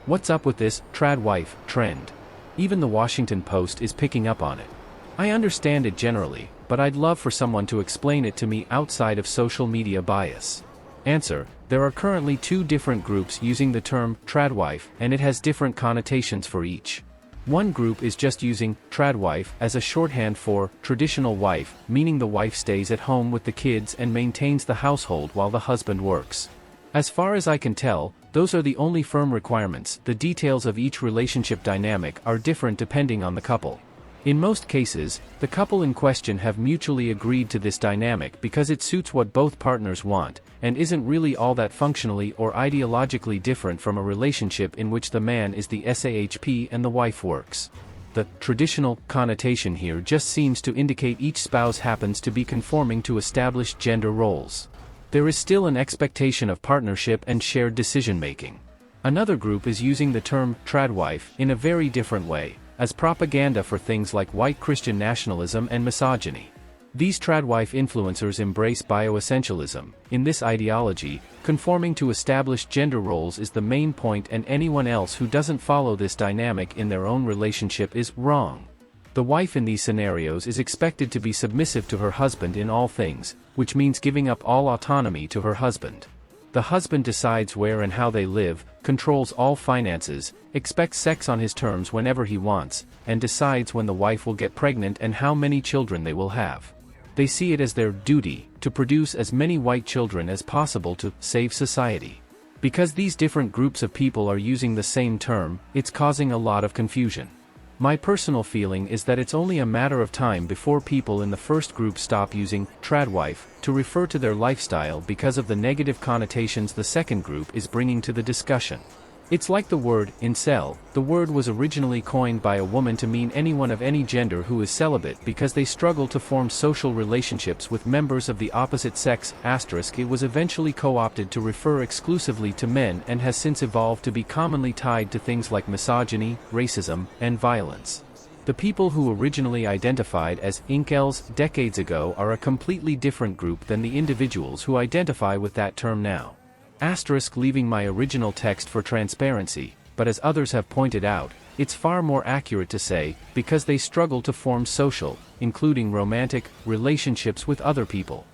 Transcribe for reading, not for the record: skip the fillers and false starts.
What's up with this trad wife trend? Even the Washington Post is picking up on it. I understand it generally, but I'd love for someone to explain it to me outside of social media bias. Answer: there are currently two different groups using the term tradwife, and it has different connotations for each. One group is just using tradwife as a shorthand for traditional wife, meaning the wife stays at home with the kids and maintains the household while the husband works. As far as I can tell, those are the only firm requirements. The details of each relationship dynamic are different depending on the couple. In most cases, the couple in question have mutually agreed to this dynamic because it suits what both partners want, and isn't really all that functionally or ideologically different from a relationship in which the man is the SAHP and the wife works. The traditional connotation here just seems to indicate each spouse happens to be conforming to established gender roles. There is still an expectation of partnership and shared decision-making. Another group is using the term tradwife in a very different way, as propaganda for things like white Christian nationalism and misogyny. These tradwife influencers embrace bioessentialism. In this ideology, conforming to established gender roles is the main point, and anyone else who doesn't follow this dynamic in their own relationship is wrong. The wife in these scenarios is expected to be submissive to her husband in all things, which means giving up all autonomy to her husband. The husband decides where and how they live, controls all finances, expects sex on his terms whenever he wants, and decides when the wife will get pregnant and how many children they will have. They see it as their duty to produce as many white children as possible to save society. Because these different groups of people are using the same term, it's causing a lot of confusion. My personal feeling is that it's only a matter of time before people in the first group stop using tradwife to refer to their lifestyle because of the negative connotations the second group is bringing to the discussion. It's like the word incel. The word was originally coined by a woman to mean anyone of any gender who is celibate because they struggle to form social relationships with members of the opposite sex. It was eventually co-opted to refer exclusively to men and has since evolved to be commonly tied to things like misogyny, racism, and violence. The people who originally identified as incels decades ago are a completely different group than the individuals who identify with that term now. Leaving my original text for transparency, but as others have pointed out, it's far more accurate to say, because they struggle to form social, including romantic, relationships with other people.